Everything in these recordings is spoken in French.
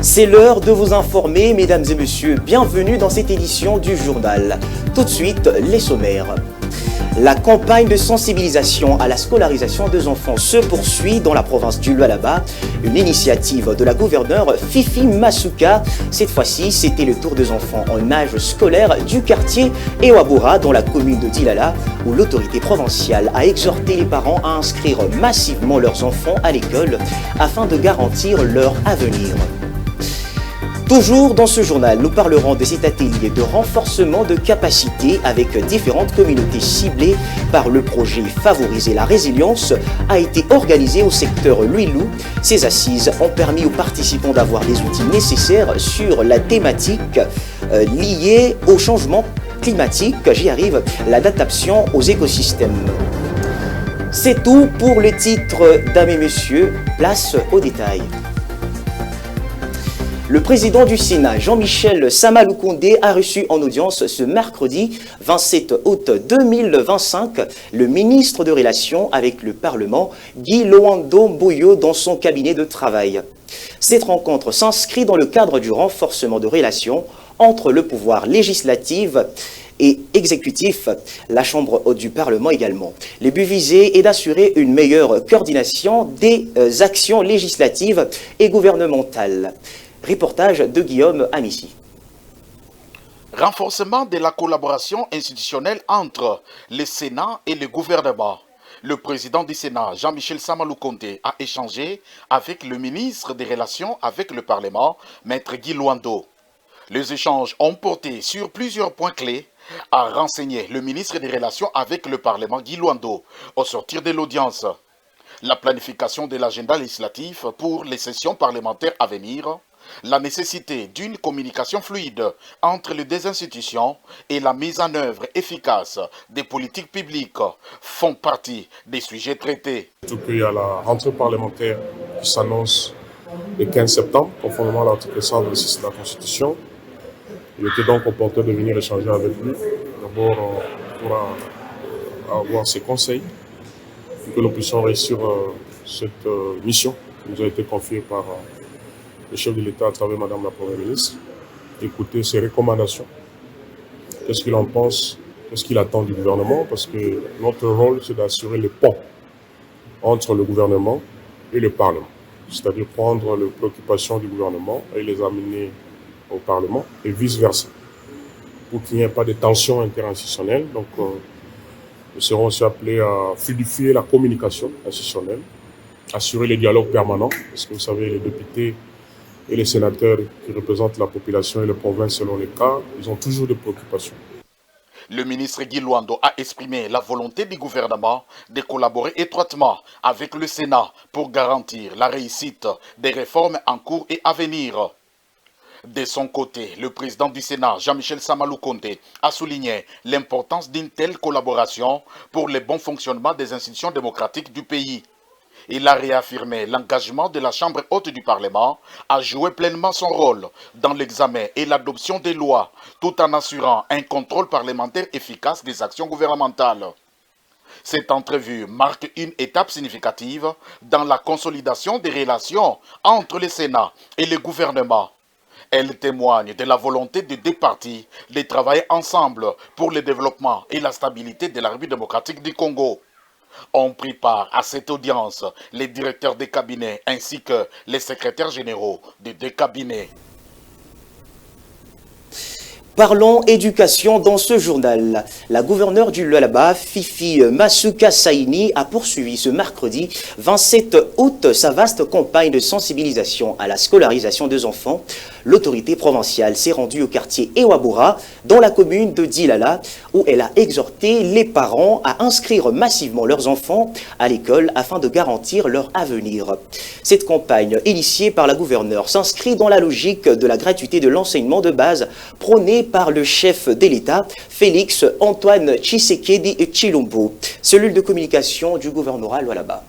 C'est l'heure de vous informer, mesdames et messieurs. Bienvenue dans cette édition du journal. Tout de suite, les sommaires. La campagne de sensibilisation à la scolarisation des enfants se poursuit dans la province du Lualaba. Une initiative de la gouverneure Fifi Masuka. Cette fois-ci, c'était le tour des enfants en âge scolaire du quartier Ewabura dans la commune de Dilala, où l'autorité provinciale a exhorté les parents à inscrire massivement leurs enfants à l'école afin de garantir leur avenir. Toujours dans ce journal, nous parlerons de cet atelier de renforcement de capacité avec différentes communautés ciblées par le projet Favoriser la résilience a été organisé au secteur Luilou. Ces assises ont permis aux participants d'avoir les outils nécessaires sur la thématique liée au changement climatique, j'y arrive, l'adaptation aux écosystèmes. C'est tout pour le titre, dames et messieurs, place aux détails. Le président du Sénat, Jean-Michel Samaloukonde, a reçu en audience ce mercredi 27 août 2025 le ministre de Relations avec le Parlement, Guy Loando Mboyo, dans son cabinet de travail. Cette rencontre s'inscrit dans le cadre du renforcement de relations entre le pouvoir législatif et exécutif, la Chambre haute du Parlement également. Le but visé est d'assurer une meilleure coordination des actions législatives et gouvernementales. Reportage de Guillaume Amissi. Renforcement de la collaboration institutionnelle entre le Sénat et le gouvernement. Le président du Sénat, Jean-Michel Samaloukonde, a échangé avec le ministre des Relations avec le Parlement, Maître Guy Loando. Les échanges ont porté sur plusieurs points clés, a renseigné le ministre des Relations avec le Parlement, Guy Loando, au sortir de l'audience. La planification de l'agenda législatif pour les sessions parlementaires à venir, la nécessité d'une communication fluide entre les deux institutions et la mise en œuvre efficace des politiques publiques font partie des sujets traités. Surtout qu'il y a la rentrée parlementaire qui s'annonce le 15 septembre, conformément à l'article 126 de la Constitution. Il était donc opportun de venir échanger avec lui. D'abord, pour avoir ses conseils, pour que nous puissions réussir cette mission qui nous a été confiée par le chef de l'État à travers Madame la Première ministre, écouter ses recommandations. Qu'est-ce qu'il en pense, qu'est-ce qu'il attend du gouvernement, parce que notre rôle, c'est d'assurer le pont entre le gouvernement et le Parlement. C'est-à-dire prendre les préoccupations du gouvernement et les amener au Parlement et vice-versa, pour qu'il n'y ait pas de tensions interinstitutionnelles. Donc, nous serons aussi appelés à fluidifier la communication institutionnelle, assurer les dialogues permanents, parce que vous savez, les députés et les sénateurs qui représentent la population et les provinces selon les cas, ils ont toujours des préoccupations. Le ministre Guy Loando a exprimé la volonté du gouvernement de collaborer étroitement avec le Sénat pour garantir la réussite des réformes en cours et à venir. De son côté, le président du Sénat, Jean-Michel Samaloukonde, a souligné l'importance d'une telle collaboration pour le bon fonctionnement des institutions démocratiques du pays. Il a réaffirmé l'engagement de la Chambre haute du Parlement à jouer pleinement son rôle dans l'examen et l'adoption des lois, tout en assurant un contrôle parlementaire efficace des actions gouvernementales. Cette entrevue marque une étape significative dans la consolidation des relations entre le Sénat et le gouvernement. Elle témoigne de la volonté des deux parties de travailler ensemble pour le développement et la stabilité de la République démocratique du Congo. Ont pris part à cette audience les directeurs des cabinets ainsi que les secrétaires généraux des deux cabinets. Parlons éducation dans ce journal. La gouverneure du Lualaba, Fifi Masuka Saini, a poursuivi ce mercredi 27 août sa vaste campagne de sensibilisation à la scolarisation des enfants. L'autorité provinciale s'est rendue au quartier Ewabura, dans la commune de Dilala, où elle a exhorté les parents à inscrire massivement leurs enfants à l'école afin de garantir leur avenir. Cette campagne, initiée par la gouverneure, s'inscrit dans la logique de la gratuité de l'enseignement de base prônée par le chef de l'État, Félix Antoine Tshisekedi Tshilombo, cellule de communication du gouvernorat Lualaba.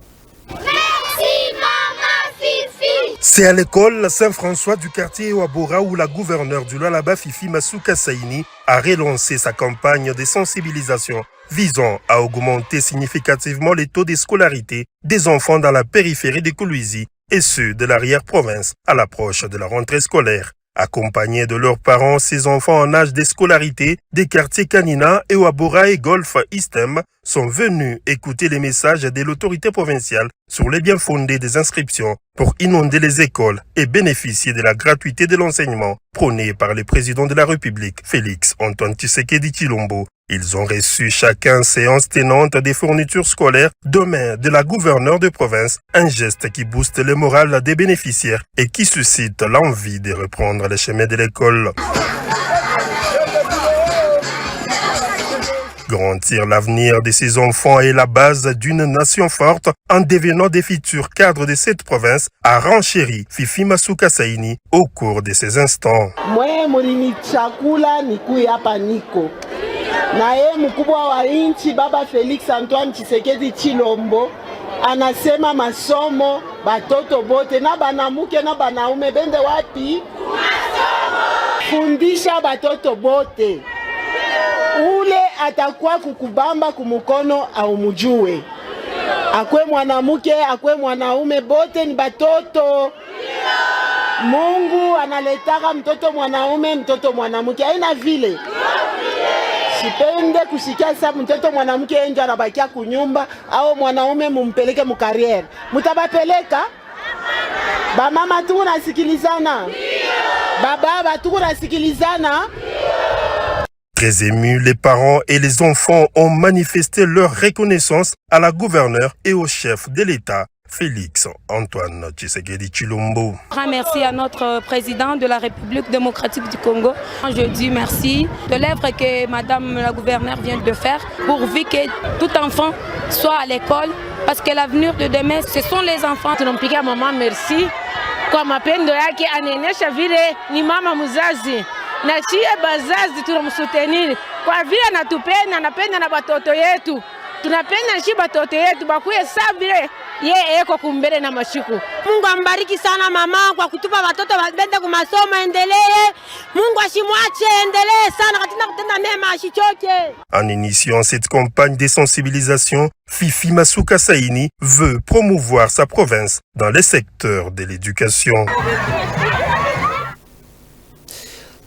C'est à l'école Saint-François du quartier Ewabura où la gouverneure du Lualaba, Fifi Masuka Saini, a relancé sa campagne de sensibilisation visant à augmenter significativement les taux de scolarité des enfants dans la périphérie de Kolwezi et ceux de l'arrière-province à l'approche de la rentrée scolaire. Accompagnés de leurs parents, ces enfants en âge de scolarité des quartiers Kanina et Ouabora et Golfe Istem sont venus écouter les messages de l'autorité provinciale sur les bien fondés des inscriptions pour inonder les écoles et bénéficier de la gratuité de l'enseignement prônée par le président de la République, Félix Antoine Tshisekedi Tshilombo. Ils ont reçu chacun séance tenante des fournitures scolaires de main de la gouverneure de province, un geste qui booste le moral des bénéficiaires et qui suscite l'envie de reprendre le chemin de l'école. Garantir l'avenir de ces enfants est la base d'une nation forte en devenant des futurs cadres de cette province, a renchéri Fifi Masuka Saini au cours de ces instants. Naye mkubwa wa nchi Baba Felix Antoine Tshisekedi Tshilombo anasema masomo batoto bote na banamuke na banaume bende wapi? Fundisha batoto bote. Ule atakuwa kukubamba kumukono au mujue. Akwe mwanamuke, akwe mwanaume bote ni batoto. Mungu analetaka mtoto mwanaume, mtoto mwanamuke. Haina vile. Sipende kusikia sababu mtoto mwanamke nje anabakia kunyumba au mwanaume mumpeleke mukariere. Mutabapeleka? Ba mama tu nasikilizana. Baba tu nasikilizana. Très émus, les parents et les enfants ont manifesté leur reconnaissance à la gouverneure et au chef de l'État, Félix Antoine Tshisekedi Tshilombo. Un merci à notre président de la République démocratique du Congo. Je dis merci de l'œuvre que Madame la gouverneure vient de faire pourvu que tout enfant soit à l'école parce que l'avenir de demain, ce sont les enfants. Tunampigia mama merci kwa mapendo yake, anaonyesha vile ni mama mzazi na sie bazazi tunamsuteniri kwa vile anatupenda, anapenda na watoto yetu. Tunapenda shi batoto yetu bakuye sabire ye eko kumbele na mashiku. Mungu ambariki sana mama kwa kutupa watoto wabende kwa masomo endelee. Mungu ashimwache endelee sana katika kutenda mema ashichoke. En initiant cette campagne de sensibilisation, Fifi Masuka Saini veut promouvoir sa province dans les secteurs de l'éducation.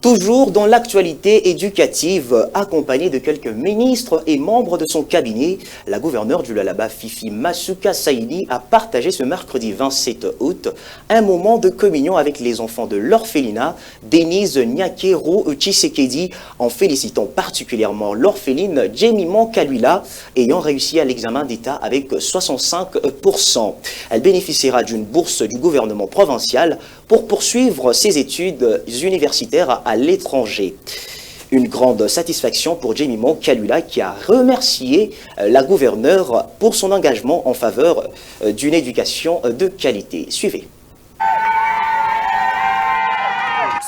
Toujours dans l'actualité éducative, accompagnée de quelques ministres et membres de son cabinet, la gouverneure du Lualaba, Fifi Masuka Saini, a partagé ce mercredi 27 août un moment de communion avec les enfants de l'orphelinat Denise Nyakero Tshisekedi, en félicitant particulièrement l'orpheline Jemimon Kalula, ayant réussi à l'examen d'État avec 65%. Elle bénéficiera d'une bourse du gouvernement provincial pour poursuivre ses études universitaires à l'étranger. Une grande satisfaction pour Jemimon Kalula qui a remercié la gouverneure pour son engagement en faveur d'une éducation de qualité. Suivez.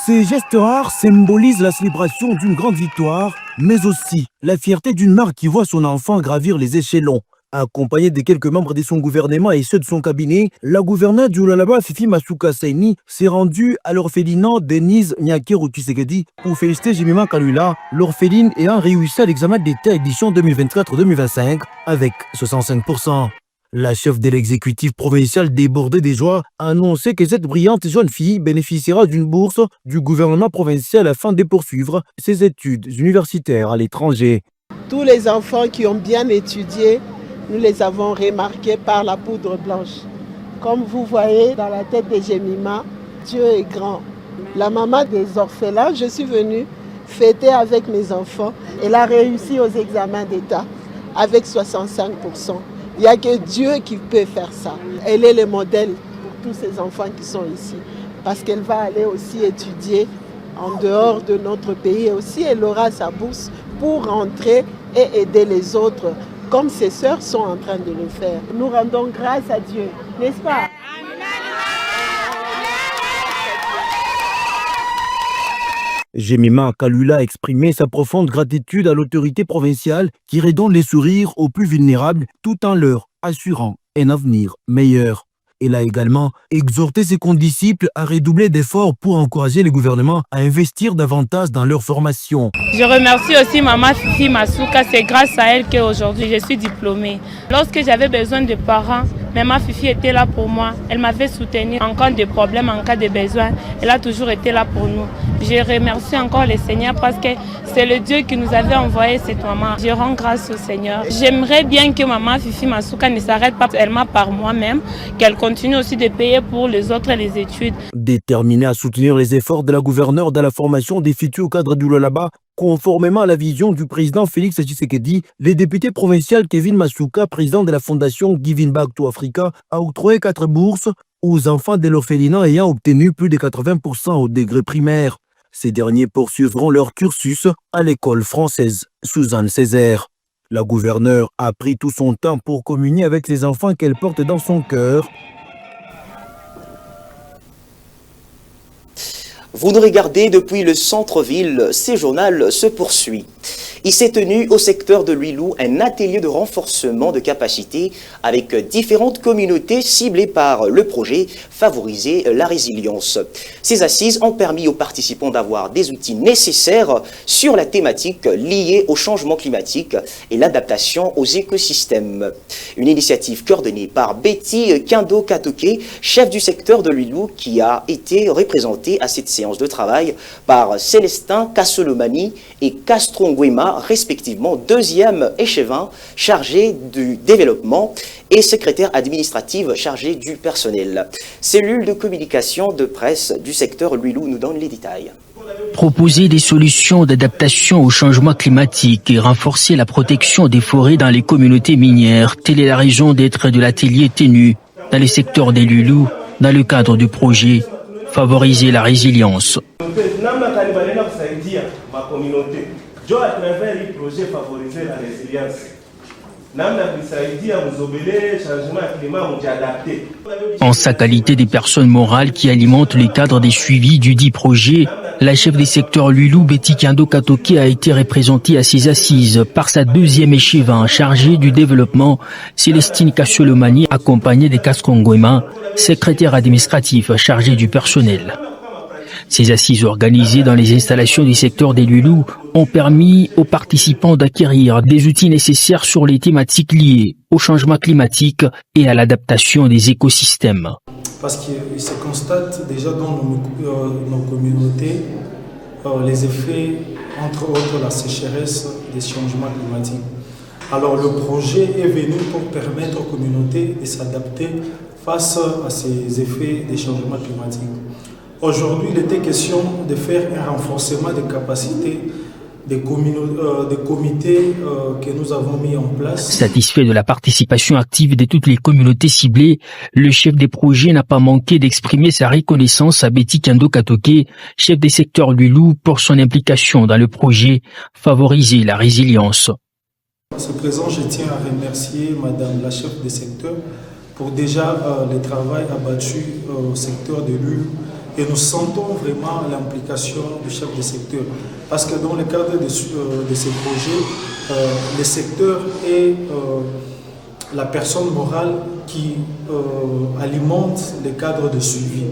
Ces gestes rares symbolisent la célébration d'une grande victoire, mais aussi la fierté d'une mère qui voit son enfant gravir les échelons. Accompagnée de quelques membres de son gouvernement et ceux de son cabinet, la gouverneure du Lualaba, Fifi Masuka Saini, s'est rendue à l'orphelinat Denise Nyakero Tshisekedi pour féliciter Jemimon Kalula, l'orpheline ayant réussi à l'examen d'État édition 2024-2025 avec 65%. La chef de l'exécutif provincial débordée de joie a annoncé que cette brillante jeune fille bénéficiera d'une bourse du gouvernement provincial afin de poursuivre ses études universitaires à l'étranger. Tous les enfants qui ont bien étudié, nous les avons remarqués par la poudre blanche. Comme vous voyez dans la tête de Jemima, Dieu est grand. La maman des orphelins, je suis venue fêter avec mes enfants. Elle a réussi aux examens d'État avec 65%. Il n'y a que Dieu qui peut faire ça. Elle est le modèle pour tous ces enfants qui sont ici. Parce qu'elle va aller aussi étudier en dehors de notre pays. Et aussi, elle aura sa bourse pour rentrer et aider les autres, comme ses sœurs sont en train de le faire. Nous rendons grâce à Dieu, n'est-ce pas? Jemimon Kalula a exprimé sa profonde gratitude à l'autorité provinciale qui redonne les sourires aux plus vulnérables tout en leur assurant un avenir meilleur. Il a également exhorté ses condisciples à redoubler d'efforts pour encourager le gouvernement à investir davantage dans leur formation. Je remercie aussi Maman Fifi Masuka, c'est grâce à elle qu'aujourd'hui je suis diplômée. Lorsque j'avais besoin de parents, Maman Fifi était là pour moi. Elle m'avait soutenue en cas de problème, en cas de besoin. Elle a toujours été là pour nous. Je remercie encore le Seigneur parce que c'est le Dieu qui nous avait envoyé cette maman. Je rends grâce au Seigneur. J'aimerais bien que Maman Fifi Masuka ne s'arrête pas seulement par moi-même, qu'elle continue aussi de payer pour les autres les études. Déterminée à soutenir les efforts de la gouverneure dans la formation des futurs cadres du Lualaba, conformément à la vision du président Félix Tshisekedi, le député provincial Kevin Masuka, président de la fondation Giving Back to Africa, a octroyé 4 bourses aux enfants de l'orphelinat ayant obtenu plus de 80% au degré primaire. Ces derniers poursuivront leur cursus à l'école française Suzanne Césaire. La gouverneure a pris tout son temps pour communier avec les enfants qu'elle porte dans son cœur. Vous nous regardez depuis le centre-ville, ce journal se poursuit. Il s'est tenu au secteur de Luilou un atelier de renforcement de capacité avec différentes communautés ciblées par le projet Favoriser la résilience. Ces assises ont permis aux participants d'avoir des outils nécessaires sur la thématique liée au changement climatique et l'adaptation aux écosystèmes. Une initiative coordonnée par Betty Kindo Katoke, chef du secteur de Luilou, qui a été représentée à cette séance de travail par Célestin Kassolomani et Castro Nguema, respectivement deuxième échevin chargé du développement et secrétaire administrative chargée du personnel. Cellule de communication de presse du secteur Luilou nous donne les détails. Proposer des solutions d'adaptation au changement climatique et renforcer la protection des forêts dans les communautés minières, telle est la raison d'être de l'atelier tenu dans le secteur des Luilou dans le cadre du projet Favoriser la résilience. En sa qualité des personnes morales qui alimentent le cadre des suivis du dit projet, la chef des secteurs Luilou, Betty Kindo Katoke, a été représentée à ses assises par sa deuxième échevin chargée du développement, Célestine Kassolomani, accompagnée de Castro Nguema, secrétaire administratif chargé du personnel. Ces assises organisées dans les installations du secteur des Luilou ont permis aux participants d'acquérir des outils nécessaires sur les thématiques liées au changement climatique et à l'adaptation des écosystèmes. Parce qu'il se constate déjà dans nos communautés les effets, entre autres la sécheresse, des changements climatiques. Alors le projet est venu pour permettre aux communautés de s'adapter face à ces effets des changements climatiques. Aujourd'hui, il était question de faire un renforcement des capacités des comités que nous avons mis en place. Satisfait de la participation active de toutes les communautés ciblées, le chef des projets n'a pas manqué d'exprimer sa reconnaissance à Betty Kindo Katoke, chef des secteurs Luilou, pour son implication dans le projet Favoriser la résilience. À ce présent, je tiens à remercier Madame la chef des secteurs pour déjà le travail abattu au secteur de Luilou. Et nous sentons vraiment l'implication du chef de secteur. Parce que dans le cadre de ces projets, le secteur est la personne morale qui alimente le cadre de suivi.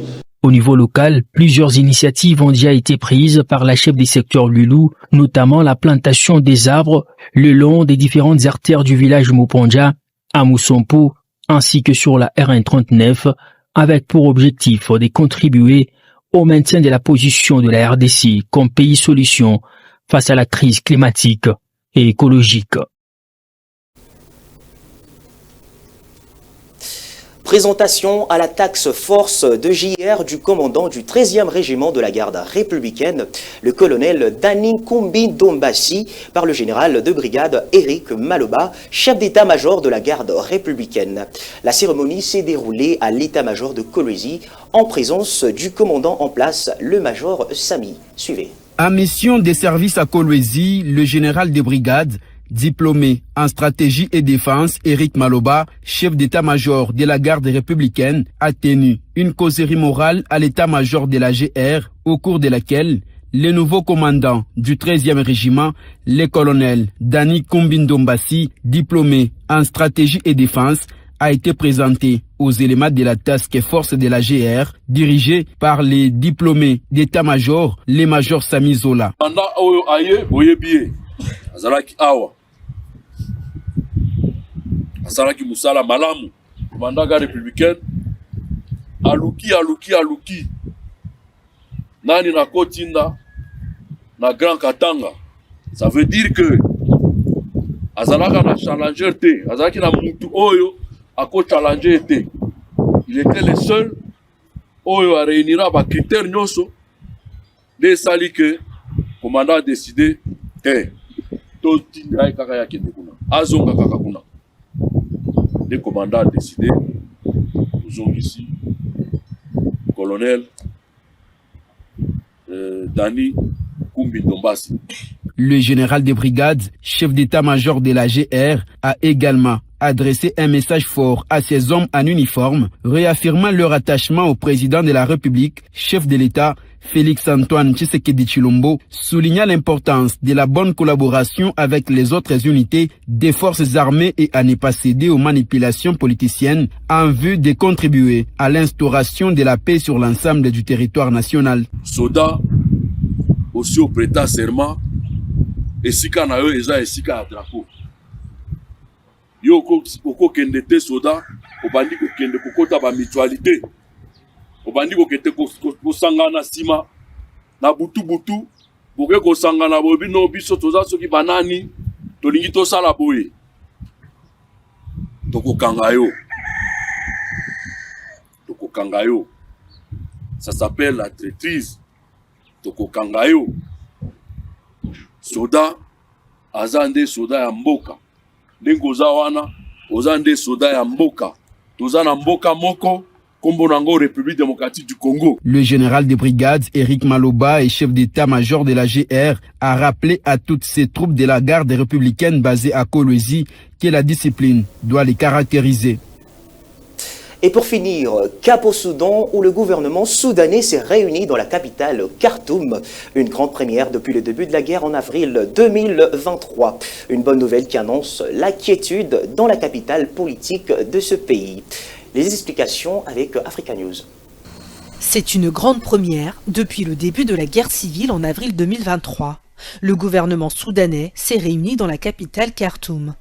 Au niveau local, plusieurs initiatives ont déjà été prises par la chef des secteurs Luilou, notamment la plantation des arbres le long des différentes artères du village Mopondja, à Moussompo, ainsi que sur la RN39, avec pour objectif de contribuer au maintien de la position de la RDC comme pays solution face à la crise climatique et écologique. Présentation à la taxe force de JR du commandant du 13e régiment de la garde républicaine, le colonel Dani Kumbi Dombassi, par le général de brigade Éric Maloba, chef d'état-major de la garde républicaine. La cérémonie s'est déroulée à l'état-major de Kolwezi en présence du commandant en place, le major Sami. Suivez. En mission de service à Kolwezi, le général de brigade diplômé en stratégie et défense, Éric Maloba, chef d'état-major de la garde républicaine, a tenu une causerie morale à l'état-major de la GR, au cours de laquelle le nouveau commandant du 13e régiment, le colonel Dani Kumbi Dombassi, diplômé en stratégie et défense, a été présenté aux éléments de la task force de la GR, dirigée par les diplômés d'état-major, les majors Sami Zola. Asalaki musala malamu mandaga républicaine aluki nani na kotinda na Grand Katanga, ça veut dire que azalaka na challenger te, azalaki na mutu oyo ako challenger te. Il était le seul oyo a réunira ba critères nyonso de sali que commandant a décidé to tinda kaka ya kende kuna azonga kaka kuna. Le commandant a décidé, nous sommes ici, colonel Dani Kumbi Dombasi. Le général de brigade, chef d'état-major de la GR, a également adressé un message fort à ces hommes en uniforme, réaffirmant leur attachement au président de la République, chef de l'État, Félix-Antoine Tshisekedi Tshilombo, soulignant l'importance de la bonne collaboration avec les autres unités des forces armées et à ne pas céder aux manipulations politiciennes en vue de contribuer à l'instauration de la paix sur l'ensemble du territoire national. Soda, aussi au prêta serment, et sika na yo eza esika ya drapeau. Yo oko kende te soda, obandi ko kende kokota ba mutualité. Obandi ko kete ko sangana sima na butu boke ko sangana bobino biso toza soki banani tolingi to sala boye. Toko kangayo. Ça s'appelle la traîtrise. Toko kangayo. Soda azande soda ya mboka. Ndengo za wana ozande soda ya mboka. Toza na mboka moko Kombonango, République démocratique du Congo. Le général de brigade Éric Maloba et chef d'état-major de la GR a rappelé à toutes ces troupes de la garde républicaine basée à Kolwezi que la discipline doit les caractériser. Et pour finir, cap au Soudan où le gouvernement soudanais s'est réuni dans la capitale Khartoum. Une grande première depuis le début de la guerre en avril 2023. Une bonne nouvelle qui annonce l'inquiétude dans la capitale politique de ce pays. Les explications avec Africa News. C'est une grande première depuis le début de la guerre civile en avril 2023. Le gouvernement soudanais s'est réuni dans la capitale Khartoum.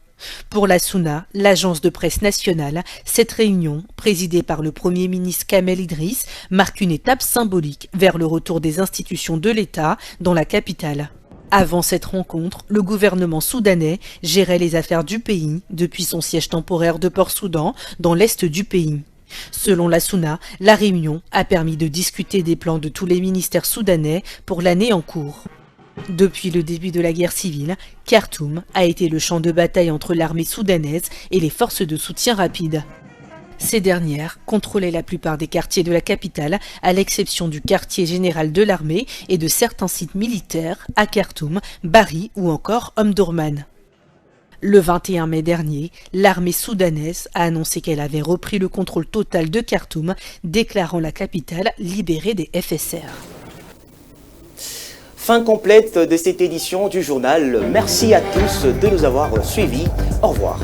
Pour la SUNA, l'agence de presse nationale, cette réunion, présidée par le Premier ministre Kamel Idriss, marque une étape symbolique vers le retour des institutions de l'État dans la capitale. Avant cette rencontre, le gouvernement soudanais gérait les affaires du pays depuis son siège temporaire de Port-Soudan dans l'est du pays. Selon la SUNA, la réunion a permis de discuter des plans de tous les ministères soudanais pour l'année en cours. Depuis le début de la guerre civile, Khartoum a été le champ de bataille entre l'armée soudanaise et les forces de soutien rapide. Ces dernières contrôlaient la plupart des quartiers de la capitale, à l'exception du quartier général de l'armée et de certains sites militaires à Khartoum, Bari ou encore Omdurman. Le 21 mai dernier, l'armée soudanaise a annoncé qu'elle avait repris le contrôle total de Khartoum, déclarant la capitale libérée des FSR. Fin complète de cette édition du journal. Merci à tous de nous avoir suivis. Au revoir.